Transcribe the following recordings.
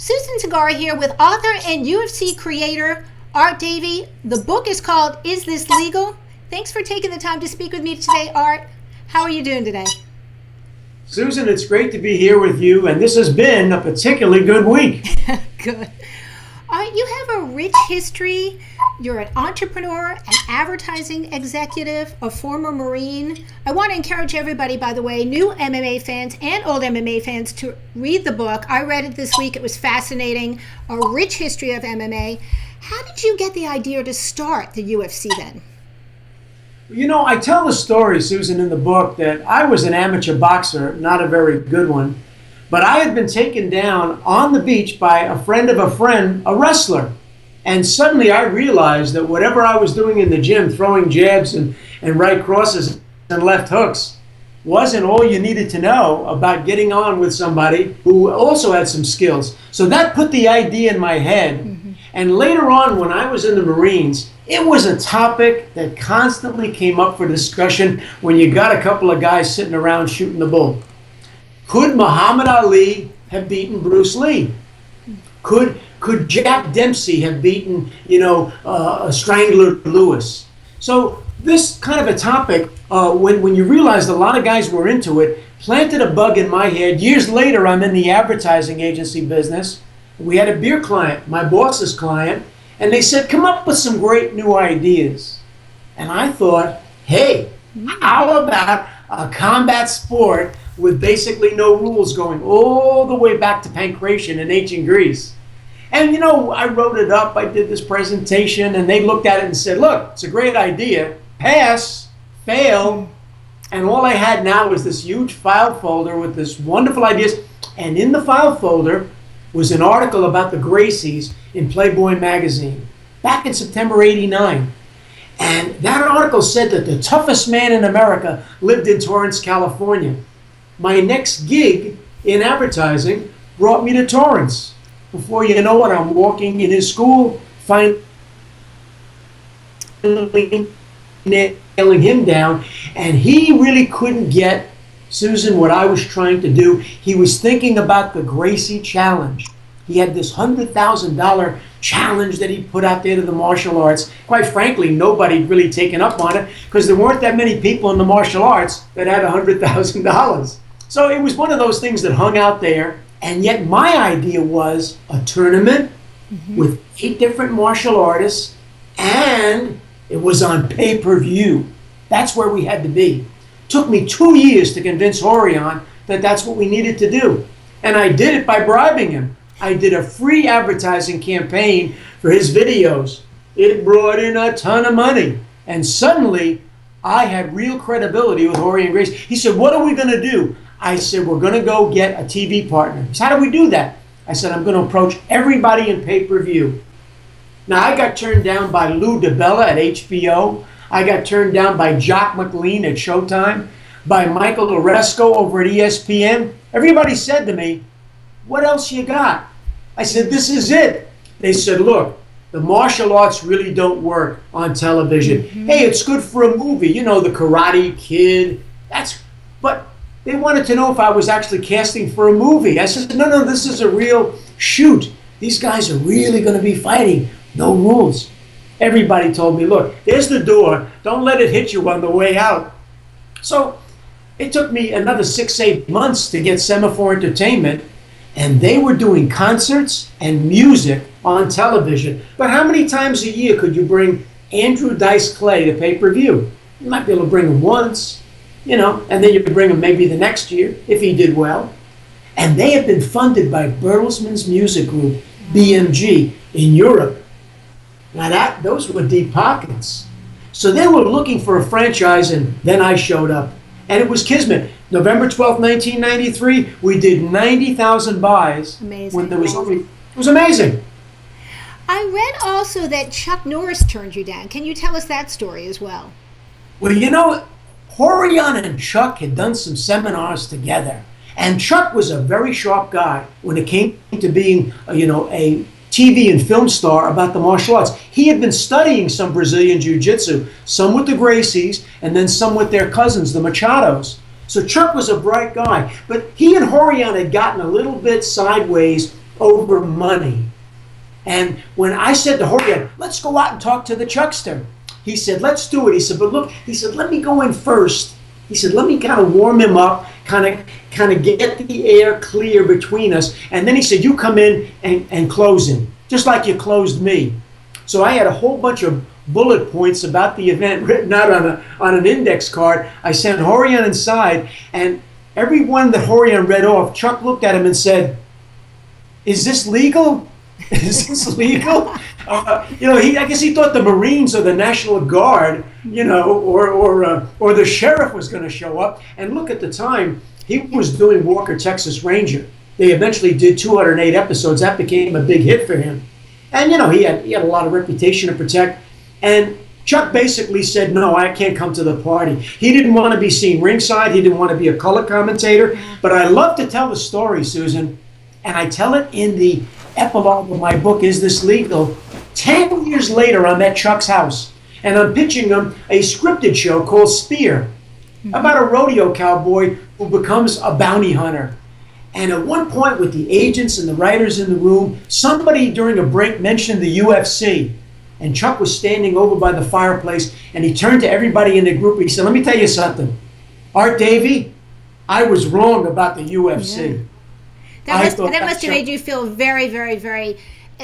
Susan Cingari here with author and UFC creator Art Davie. The book is called Is This Legal? Thanks for taking the time to speak with me today, Art. How are you doing today? Susan, it's great to be here with you, and this has been a particularly good week. Good. Art, you have a rich history. You're an entrepreneur, an advertising executive, a former Marine. I want to encourage everybody, by the way, new MMA fans and old MMA fans, to read the book. I read it this week. It was fascinating. A rich history of MMA. How did you get the idea to start the UFC then? You know, I tell the story, Susan, in the book that I was an amateur boxer, not a very good one, but I had been taken down on the beach by a friend of a friend, a wrestler. And suddenly I realized that whatever I was doing in the gym, throwing jabs and right crosses and left hooks, wasn't all you needed to know about getting on with somebody who also had some skills. So that put the idea in my head. Mm-hmm. And later on, when I was in the Marines, it was a topic that constantly came up for discussion when you got a couple of guys sitting around shooting the bull. Could Muhammad Ali have beaten Bruce Lee? Could Jack Dempsey have beaten, Strangler Lewis? So this kind of a topic, when you realized a lot of guys were into it, planted a bug in my head. Years later, I'm in the advertising agency business. We had a beer client, my boss's client, and they said, come up with some great new ideas. And I thought, hey, how about a combat sport with basically no rules going all the way back to pancration in ancient Greece? And, I wrote it up, I did this presentation, and they looked at it and said, look, it's a great idea, pass, fail, and all I had now was this huge file folder with this wonderful ideas, and in the file folder was an article about the Gracies in Playboy magazine, back in September '89. And that article said that the toughest man in America lived in Torrance, California. My next gig in advertising brought me to Torrance. Before you know it, I'm walking in his school, finally nailing him down, and he really couldn't get, Susan, what I was trying to do. He was thinking about the Gracie challenge. He had this $100,000 challenge that he put out there to the martial arts. Quite frankly, nobody had really taken up on it because there weren't that many people in the martial arts that had $100,000. So it was one of those things that hung out there. And yet my idea was a tournament with 8 different martial artists, and it was on pay-per-view. That's where we had to be. Took me 2 years to convince Horion that that's what we needed to do. And I did it by bribing him. I did a free advertising campaign for his videos. It brought in a ton of money. And suddenly, I had real credibility with Horion Gracie. He said, what are we going to do? I said, we're going to go get a TV partner. He said, how do we do that? I said, I'm going to approach everybody in pay-per-view. Now, I got turned down by Lou DiBella at HBO. I got turned down by Jock McLean at Showtime, by Michael Oresco over at ESPN. Everybody said to me, what else you got? I said, this is it. They said, look, the martial arts really don't work on television. Hey, it's good for a movie, the Karate Kid. But they wanted to know if I was actually casting for a movie. I said, no, this is a real shoot. These guys are really going to be fighting. No rules. Everybody told me, look, there's the door. Don't let it hit you on the way out. So it took me another 6-8 months to get Semaphore Entertainment, and they were doing concerts and music on television. But how many times a year could you bring Andrew Dice Clay to pay-per-view? You might be able to bring him once, and then you could bring him maybe the next year if he did well. And they have been funded by Bertelsmann's music group, BMG, in Europe. Now those were deep pockets. So they were looking for a franchise, and then I showed up. And it was kismet. November 12th, 1993, we did 90,000 buys. Amazing. When there was it was amazing. I read also that Chuck Norris turned you down. Can you tell us that story as well? Well, Horion and Chuck had done some seminars together. And Chuck was a very sharp guy when it came to being, a TV and film star about the martial arts. He had been studying some Brazilian jiu-jitsu, some with the Gracies, and then some with their cousins, the Machados. So Chuck was a bright guy, but he and Horion had gotten a little bit sideways over money. And when I said to Horian, let's go out and talk to the Chuckster, he said, let's do it. He said, but look, he said, let me go in first. He said, let me kind of warm him up, kind of get the air clear between us. And then he said, you come in and close him, just like you closed me. So I had a whole bunch of bullet points about the event written out on an index card. I sent Horian inside, and every one that Horian read off, Chuck looked at him and said, is this legal? Is this legal? I guess he thought the Marines or the National Guard, or the sheriff was going to show up. And look, at the time, he was doing Walker, Texas Ranger. They eventually did 208 episodes. That became a big hit for him. And, he had a lot of reputation to protect. And Chuck basically said, no, I can't come to the party. He didn't want to be seen ringside. He didn't want to be a color commentator. But I love to tell the story, Susan, and I tell it in the epilogue of my book, Is This Legal? 10 years later, I'm at Chuck's house, and I'm pitching him a scripted show called Spear, about a rodeo cowboy who becomes a bounty hunter. And at one point, with the agents and the writers in the room, somebody during a break mentioned the UFC. And Chuck was standing over by the fireplace, and he turned to everybody in the group. He said, let me tell you something. Art Davie, I was wrong about the UFC. Yeah. That must have made you feel very, very, very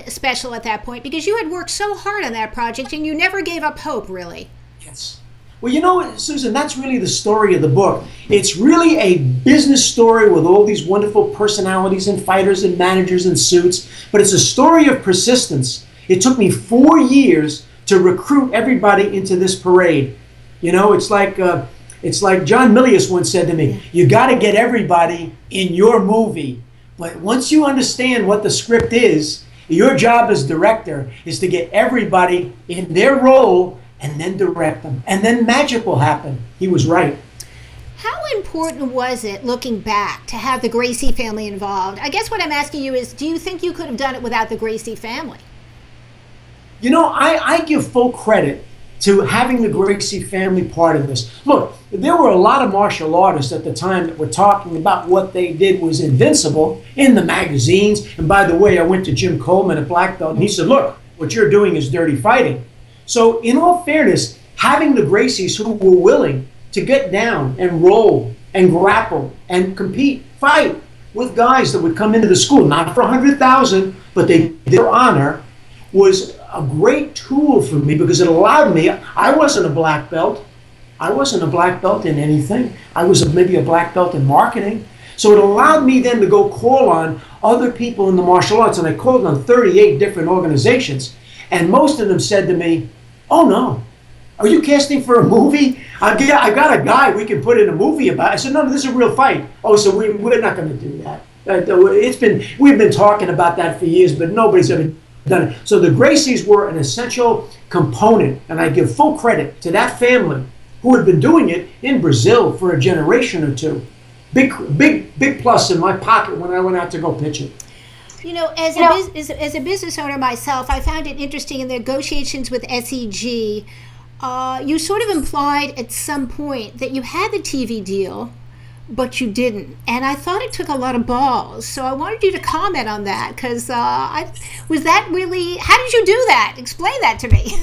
special at that point, because you had worked so hard on that project and you never gave up hope, really. Yes. Well, Susan, that's really the story of the book. It's really a business story with all these wonderful personalities and fighters and managers and suits, but it's a story of persistence. It took me 4 years to recruit everybody into this parade. It's like John Milius once said to me, you got to get everybody in your movie. But once you understand what the script is, your job as director is to get everybody in their role and then direct them. And then magic will happen. He was right. How important was it, looking back, to have the Gracie family involved? I guess what I'm asking you is, do you think you could have done it without the Gracie family? I give full credit to having the Gracie family part of this. Look, there were a lot of martial artists at the time that were talking about what they did was invincible in the magazines. And by the way, I went to Jim Coleman at Black Belt, and he said, look, what you're doing is dirty fighting. So in all fairness, having the Gracies who were willing to get down and roll and grapple and compete, fight with guys that would come into the school, not for 100,000, but they did their honor, was a great tool for me, because it allowed me, I wasn't a black belt. I wasn't a black belt in anything. I was maybe a black belt in marketing. So it allowed me then to go call on other people in the martial arts, and I called on 38 different organizations, and most of them said to me, oh no, are you casting for a movie? I got a guy we can put in a movie about. I said, no, this is a real fight. Oh, so we're not going to do that. We've been talking about that for years, but nobody's ever done it. So the Gracies were an essential component, and I give full credit to that family who had been doing it in Brazil for a generation or two. Big plus in my pocket when I went out to go pitch it. As a business owner myself, I found it interesting in the negotiations with SEG. You sort of implied at some point that you had the TV deal, but you didn't. And I thought it took a lot of balls. So I wanted you to comment on that, because was that really, how did you do that? Explain that to me.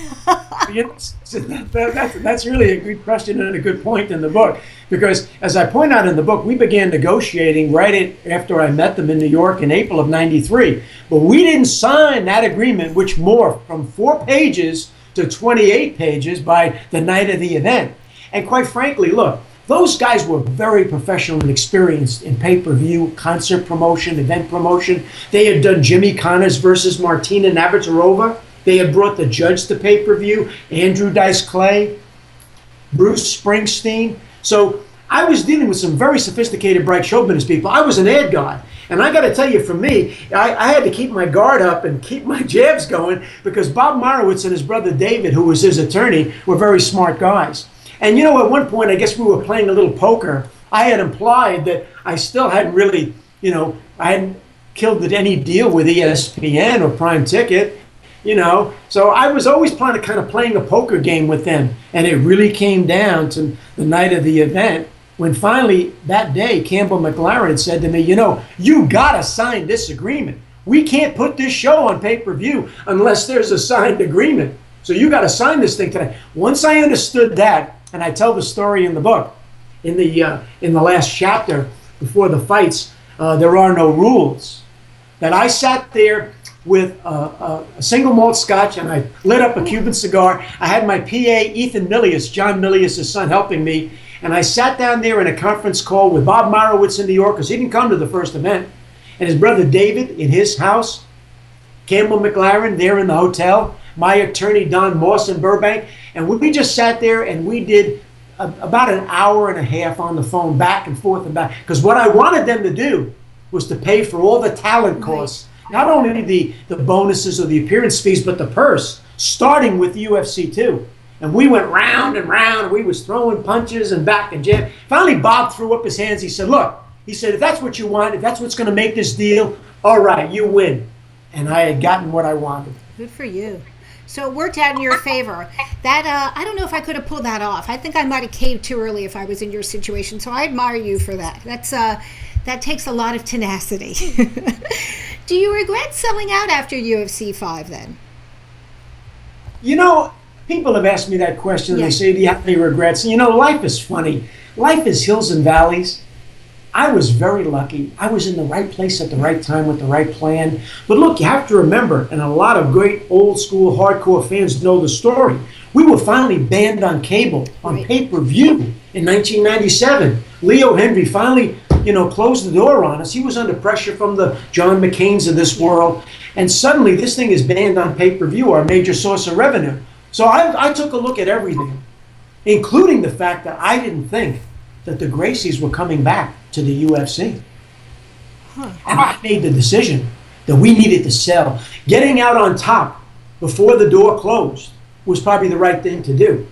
That's really a good question and a good point in the book. Because as I point out in the book, we began negotiating right after I met them in New York in April of '93. But we didn't sign that agreement, which morphed from 4 pages to 28 pages by the night of the event. And quite frankly, look, those guys were very professional and experienced in pay-per-view, concert promotion, event promotion. They had done Jimmy Connors versus Martina Navratilova. They had brought the judge to pay-per-view, Andrew Dice Clay, Bruce Springsteen. So I was dealing with some very sophisticated, bright show business people. I was an ad guy. And I got to tell you, for me, I had to keep my guard up and keep my jabs going, because Bob Morowitz and his brother David, who was his attorney, were very smart guys. And at one point, I guess we were playing a little poker. I had implied that I still hadn't really, I hadn't killed any deal with ESPN or Prime Ticket, So I was always kind of playing a poker game with them. And it really came down to the night of the event, when finally that day, Campbell McLaren had said to me, you got to sign this agreement. we can't put this show on pay-per-view unless there's a signed agreement. So you got to sign this thing today. Once I understood that, and I tell the story in the book, in the last chapter before the fights, there are no rules. That I sat there with a single malt scotch and I lit up a Cuban cigar. I had my PA, Ethan Milius, John Milius' son, helping me. And I sat down there in a conference call with Bob Marowitz in New York, because he didn't come to the first event, and his brother David in his house, Campbell McLaren there in the hotel, my attorney Don Moss in Burbank, and we just sat there and we did about an hour and a half on the phone, back and forth and back, because what I wanted them to do was to pay for all the talent costs, not only the bonuses or the appearance fees, but the purse, starting with the UFC too. And we went round and round. We was throwing punches and back and jab. Finally, Bob threw up his hands. He said, look, he said, if that's what you want, if that's what's going to make this deal, all right, you win. And I had gotten what I wanted. Good for you. So it worked out in your favor. That I don't know if I could have pulled that off. I think I might have caved too early if I was in your situation. So I admire you for that. That takes a lot of tenacity. Do you regret selling out after UFC 5 then? You know, people have asked me that question. They say, do you have any regrets? You know, life is funny. Life is hills and valleys. I was very lucky. I was in the right place at the right time with the right plan. But look, you have to remember, and a lot of great old school hardcore fans know the story, we were finally banned on cable, on pay-per-view in 1997. Leo Henry finally, closed the door on us. He was under pressure from the John McCains of this world. And suddenly this thing is banned on pay-per-view, our major source of revenue. So I took a look at everything, including the fact that I didn't think that the Gracies were coming back to the UFC. And I made the decision that we needed to sell. Getting out on top before the door closed was probably the right thing to do.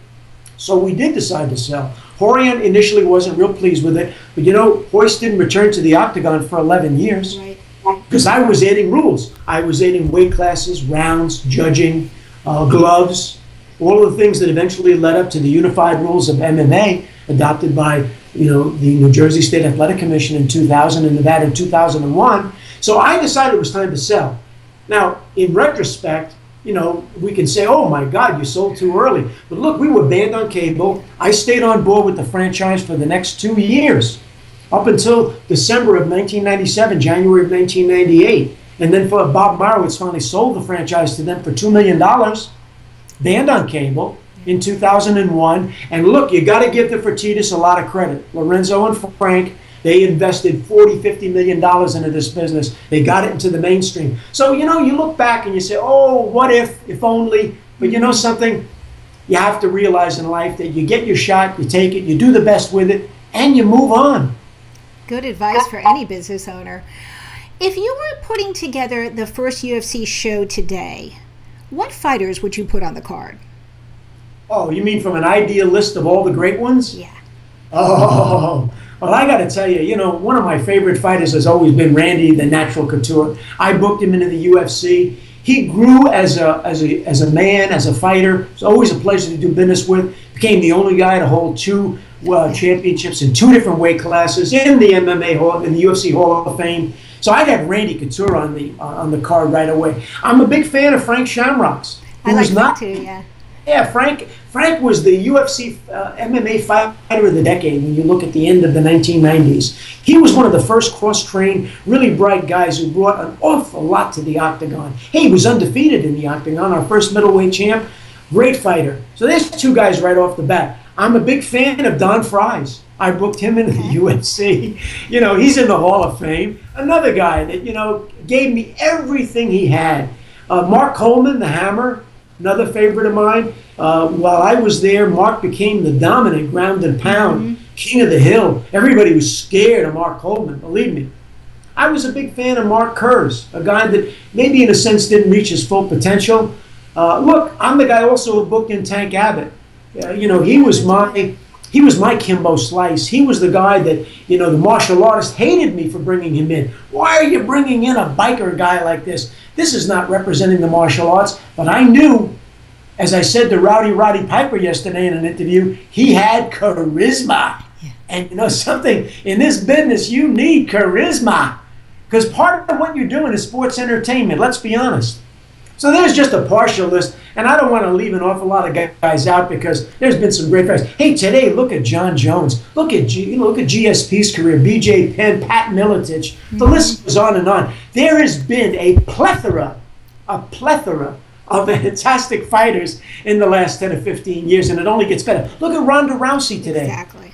So we did decide to sell. Horian initially wasn't real pleased with it, but Hoist didn't return to the octagon for 11 years. Because I was adding rules. I was adding weight classes, rounds, judging, gloves, all of the things that eventually led up to the unified rules of MMA adopted by the New Jersey State Athletic Commission in 2000 and Nevada in 2001. So I decided it was time to sell. Now, in retrospect, we can say, oh my God, you sold too early. But look, we were banned on cable. I stayed on board with the franchise for the next 2 years, up until December of 1997, January of 1998. And then for Bob Marowitz finally sold the franchise to them for $2 million, banned on cable in 2001. And look, you got to give the Fertittas a lot of credit. Lorenzo and Frank, they invested $40-50 million into this business. They got it into the mainstream. So, you look back and you say, oh, what if only. But you know something? You have to realize in life that you get your shot, you take it, you do the best with it, and you move on. Good advice for any business owner. If you were putting together the first UFC show today, what fighters would you put on the card? Oh, you mean from an ideal list of all the great ones? Yeah. Oh, well, I got to tell you, one of my favorite fighters has always been Randy, the Natural Couture. I booked him into the UFC. He grew as a man, as a fighter. It was always a pleasure to do business with. Became the only guy to hold two championships in 2 different weight classes in the MMA Hall, in the UFC Hall of Fame. So I got Randy Couture on the card right away. I'm a big fan of Frank Shamrock's. I like that too, yeah. Yeah, Frank was the UFC MMA fighter of the decade when you look at the end of the 1990s. He was one of the first cross-trained, really bright guys who brought an awful lot to the octagon. He was undefeated in the octagon, our first middleweight champ. Great fighter. So there's 2 guys right off the bat. I'm a big fan of Don Fries. I booked him into the UFC. He's in the Hall of Fame. Another guy that, gave me everything he had. Mark Coleman, the Hammer, another favorite of mine. While I was there, Mark became the dominant ground and pound, king of the hill. Everybody was scared of Mark Coleman, believe me. I was a big fan of Mark Kurz, a guy that maybe in a sense didn't reach his full potential. Look, I'm the guy also who booked in Tank Abbott. He was my Kimbo Slice. He was the guy that, the martial artists hated me for bringing him in. Why are you bringing in a biker guy like this? This is not representing the martial arts. But I knew, as I said to Roddy Piper yesterday in an interview, he had charisma. And something, in this business, you need charisma. Because part of what you're doing is sports entertainment, let's be honest. So there's just a partial list, and I don't want to leave an awful lot of guys out because there's been some great fights. Hey, today, look at John Jones. Look at GSP's career, BJ Penn, Pat Miletich. The list goes on and on. There has been a plethora of fantastic fighters in the last 10 or 15 years, and it only gets better. Look at Ronda Rousey today. Exactly.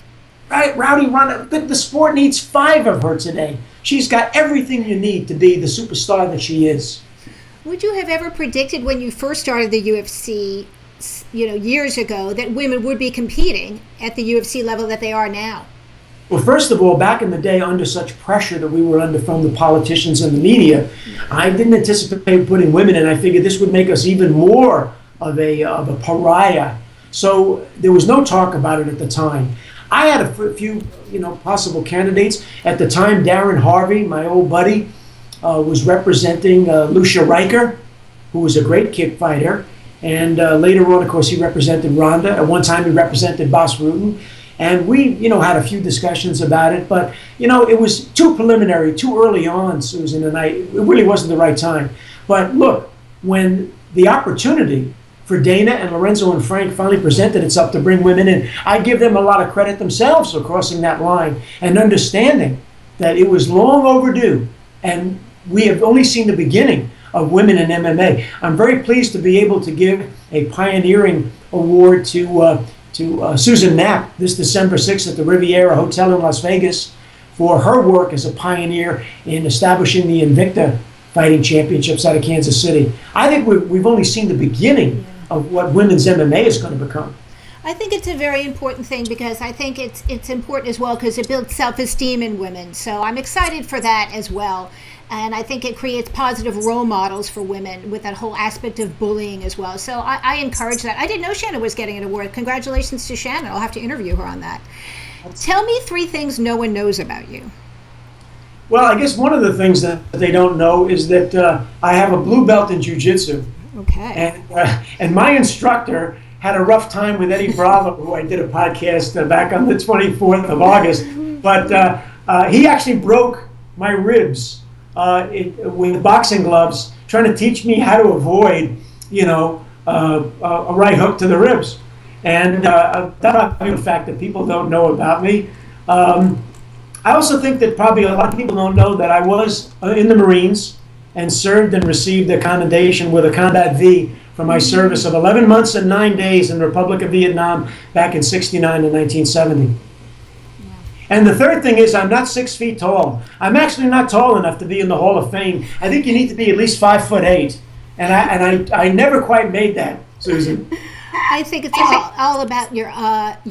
Right, Rowdy Ronda. The sport needs 5 of her today. She's got everything you need to be the superstar that she is. Would you have ever predicted when you first started the UFC, years ago, that women would be competing at the UFC level that they are now? Well, first of all, back in the day, under such pressure that we were under from the politicians and the media, I didn't anticipate putting women in. I figured this would make us even more of a pariah. So there was no talk about it at the time. I had a few, possible candidates at the time. Darren Harvey, my old buddy, was representing Lucia Riker, who was a great kick fighter. And later on, of course, he represented Ronda. At one time, he represented Bas Rutten. And we, had a few discussions about it. But, it was too preliminary, too early on, Susan, and it really wasn't the right time. But look, when the opportunity for Dana and Lorenzo and Frank finally presented itself to bring women in, I give them a lot of credit themselves for crossing that line and understanding that it was long overdue. And we have only seen the beginning of women in MMA. I'm very pleased to be able to give a pioneering award to Susan Knapp this December 6th at the Riviera Hotel in Las Vegas for her work as a pioneer in establishing the Invicta Fighting Championships out of Kansas City. I think we've only seen the beginning of what women's MMA is going to become. I think it's a very important thing because I think it's important as well because it builds self-esteem in women. So I'm excited for that as well. And I think it creates positive role models for women with that whole aspect of bullying as well. So I encourage that. I didn't know Shannon was getting an award. Congratulations to Shannon. I'll have to interview her on that. Tell me 3 things no one knows about you. Well, I guess one of the things that they don't know is that I have a blue belt in jiu-jitsu. Okay. And my instructor had a rough time with Eddie Bravo, who I did a podcast back on the 24th of August. But he actually broke my ribs with boxing gloves, trying to teach me how to avoid, a right hook to the ribs. And that's a fact that people don't know about me. I also think that probably a lot of people don't know that I was in the Marines and served and received a commendation with a Combat V for my service of 11 months and 9 days in the Republic of Vietnam back in 69 and 1970. And the third thing is I'm not 6 feet tall. I'm actually not tall enough to be in the Hall of Fame. I think you need to be at least 5'8". And I never quite made that, Susan. I think it's all about your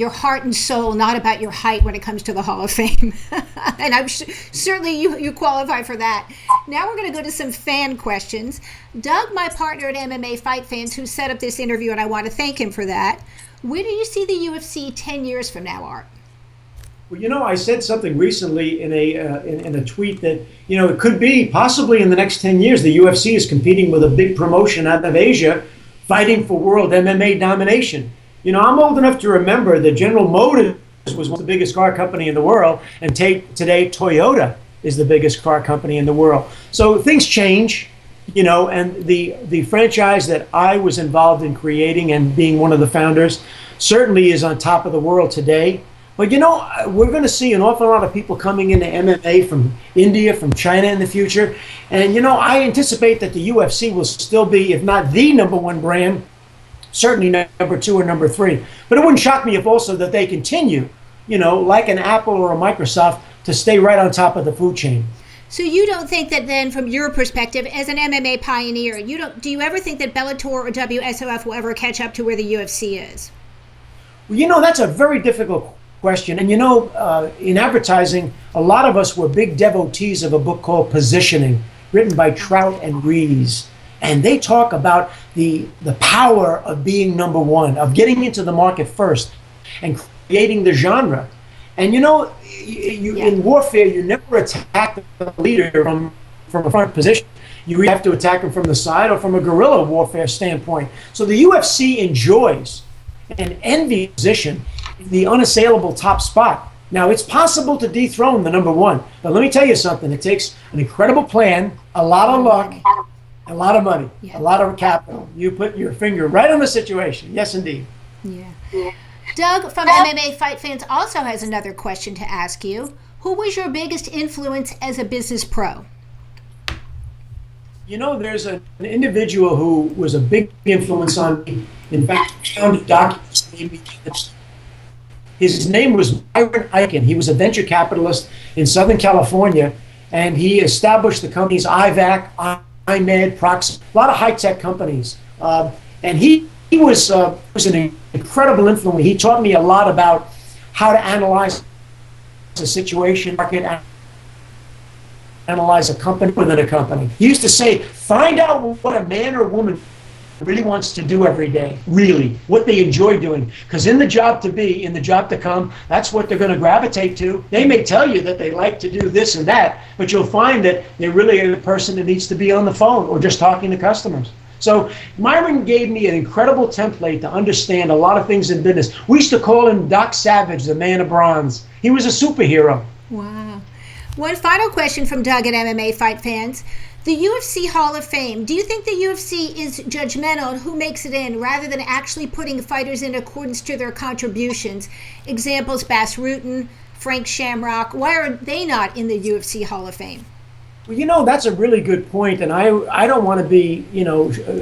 heart and soul, not about your height when it comes to the Hall of Fame. And I'm certainly you qualify for that. Now we're going to go to some fan questions. Doug, my partner at MMA Fight Fans, who set up this interview, and I want to thank him for that. Where do you see the UFC 10 years from now, Art? Well, I said something recently in a tweet that, it could be possibly in the next 10 years, the UFC is competing with a big promotion out of Asia, fighting for world MMA domination. I'm old enough to remember that General Motors was one of the biggest car company in the world, and today Toyota is the biggest car company in the world. So things change, and the franchise that I was involved in creating and being one of the founders certainly is on top of the world today. But we're going to see an awful lot of people coming into MMA from India, from China in the future. And, I anticipate that the UFC will still be, if not the number 1 brand, certainly number 2 or number 3. But it wouldn't shock me if also that they continue, like an Apple or a Microsoft, to stay right on top of the food chain. So you don't think that then, from your perspective, as an MMA pioneer, do you ever think that Bellator or WSOF will ever catch up to where the UFC is? Well, that's a very difficult question. And in advertising, a lot of us were big devotees of a book called Positioning, written by Trout and Rees. And they talk about the power of being number 1, of getting into the market first and creating the genre. And in warfare, you never attack the leader from a front position. You have to attack him from the side or from a guerrilla warfare standpoint. So the UFC enjoys an envied position in the unassailable top spot. Now, it's possible to dethrone the number one, but let me tell you something. It takes an incredible plan, a lot of luck, a lot of money, a lot of capital. You put your finger right on the situation. Yes, indeed. Yeah. Doug from MMA Fight Fans also has another question to ask you. Who was your biggest influence as a business pro? You know, there's an individual who was a big influence on me. In fact, I found a document. His name was Byron Eichen. He was a venture capitalist in Southern California, and he established the companies IVAC, IMED, Prox, a lot of high-tech companies. And he was an incredible influence. He taught me a lot about how to analyze the situation, market, analyze a company within a company. He used to say, find out what a man or woman really wants to do every day, really, what they enjoy doing. Because in the job to be, in the job to come, that's what they're going to gravitate to. They may tell you that they like to do this and that, but you'll find that they're really a person that needs to be on the phone or just talking to customers. So Myron gave me an incredible template to understand a lot of things in business. We used to call him Doc Savage, the man of bronze. He was a superhero. Wow. One final question from Doug at MMA Fight Fans. The UFC Hall of Fame, do you think the UFC is judgmental on who makes it in rather than actually putting fighters in accordance to their contributions? Examples, Bas Rutten, Frank Shamrock. Why are they not in the UFC Hall of Fame? Well, you know, that's a really good point, and I don't want to be,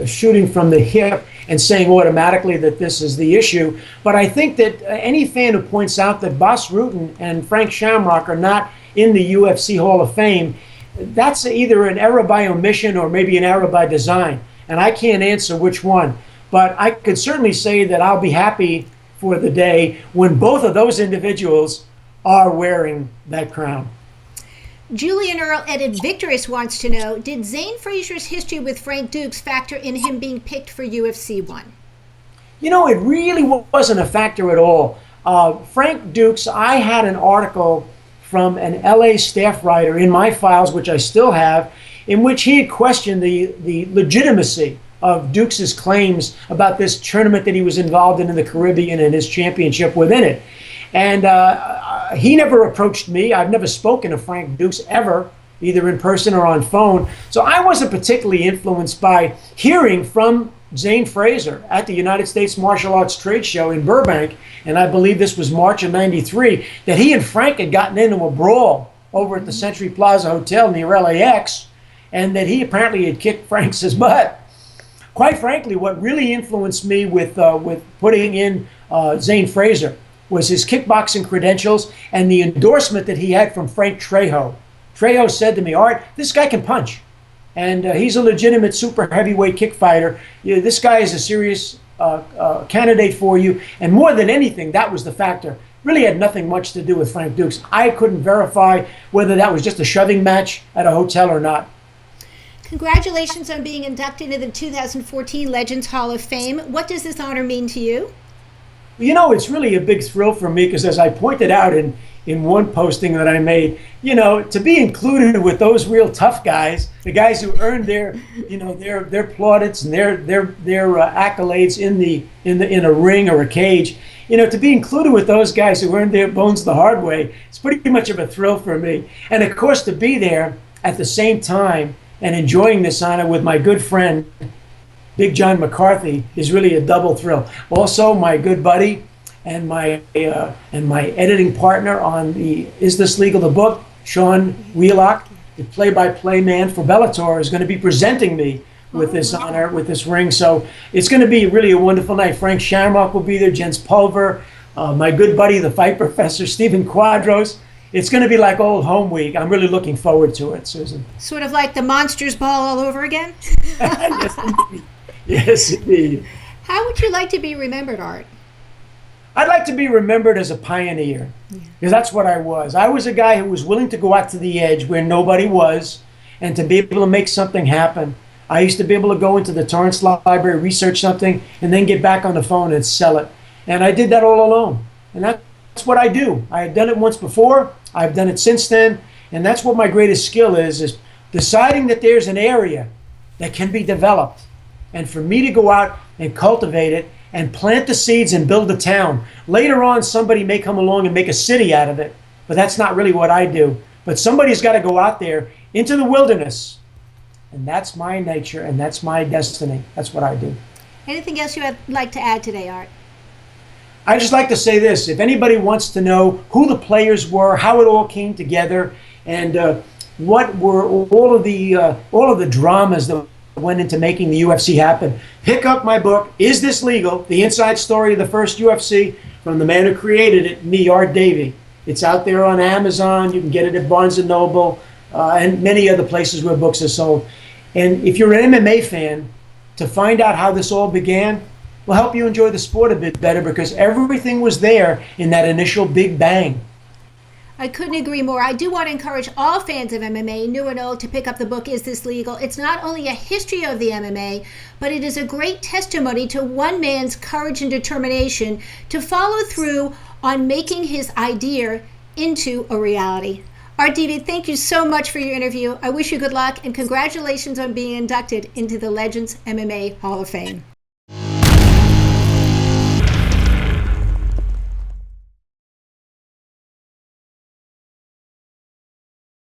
shooting from the hip and saying automatically that this is the issue, but I think that any fan who points out that Bas Rutten and Frank Shamrock are not in the UFC Hall of Fame, that's either an error by omission or maybe an error by design, and I can't answer which one, but I could certainly say that I'll be happy for the day when both of those individuals are wearing that crown. Julian Earl Edit Victorious wants to know, did Zane Frazier's history with Frank Dukes factor in him being picked for UFC 1? You know, it really wasn't a factor at all. Frank Dukes, I had an article from an LA staff writer in my files, which I still have, in which he had questioned the legitimacy of Dukes' claims about this tournament that he was involved in the Caribbean and his championship within it. And he never approached me. I've never spoken to Frank Dukes ever, either in person or on phone. So I wasn't particularly influenced by hearing from Zane Frazier at the United States Martial Arts Trade Show in Burbank, and I believe this was March of '93, that he and Frank had gotten into a brawl over at the Century Plaza Hotel near LAX, and that he apparently had kicked Frank's butt. Quite frankly, what really influenced me with putting in Zane Frazier was his kickboxing credentials and the endorsement that he had from Frank Trejo. Trejo said to me, Art, this guy can punch. And he's a legitimate super heavyweight kick fighter. This guy is a serious candidate for you. And more than anything, that was the factor. Really had nothing much to do with Frank Dukes. I couldn't verify whether that was just a shoving match at a hotel or not. Congratulations on being inducted into the 2014 Legends Hall of Fame. What does this honor mean to you? You know, it's really a big thrill for me because, as I pointed out in one posting that I made, to be included with those real tough guys, the guys who earned their plaudits and their accolades in a ring or a cage, to be included with those guys who earned their bones the hard way, it's pretty much of a thrill for me. And of course, to be there at the same time and enjoying this honor with my good friend Big John McCarthy is really a double thrill. Also, my good buddy and my editing partner on the Is This Legal, the book, Sean Wheelock, the play-by-play man for Bellator, is going to be presenting me with this honor, with this ring. So it's going to be really a wonderful night. Frank Shamrock will be there, Jens Pulver, my good buddy, the fight professor, Stephen Quadros. It's going to be like old home week. I'm really looking forward to it, Susan. Sort of like the Monsters Ball all over again? Yes, indeed. Yes, indeed. How would you like to be remembered, Art? I'd like to be remembered as a pioneer, because that's what I was. I was a guy who was willing to go out to the edge where nobody was and to be able to make something happen. I used to be able to go into the Torrance Library, research something, and then get back on the phone and sell it. And I did that all alone. And that's what I do. I had done it once before. I've done it since then. And that's what my greatest skill is deciding that there's an area that can be developed. And for me to go out and cultivate it and plant the seeds and build a town. Later on, somebody may come along and make a city out of it, but that's not really what I do. But somebody's got to go out there into the wilderness, and that's my nature, and that's my destiny. That's what I do. Anything else you would like to add today, Art? I just like to say this. If anybody wants to know who the players were, how it all came together, and what were all of the dramas that went into making the UFC happen, pick up my book, Is This Legal? The Inside Story of the First UFC, from the man who created it, me, Art Davie. It's out there on Amazon. You can get it at Barnes & Noble and many other places where books are sold. And if you're an MMA fan, to find out how this all began will help you enjoy the sport a bit better, because everything was there in that initial big bang. I couldn't agree more. I do want to encourage all fans of MMA, new and old, to pick up the book, Is This Legal? It's not only a history of the MMA, but it is a great testimony to one man's courage and determination to follow through on making his idea into a reality. Art Davie, thank you so much for your interview. I wish you good luck, and congratulations on being inducted into the Legends MMA Hall of Fame.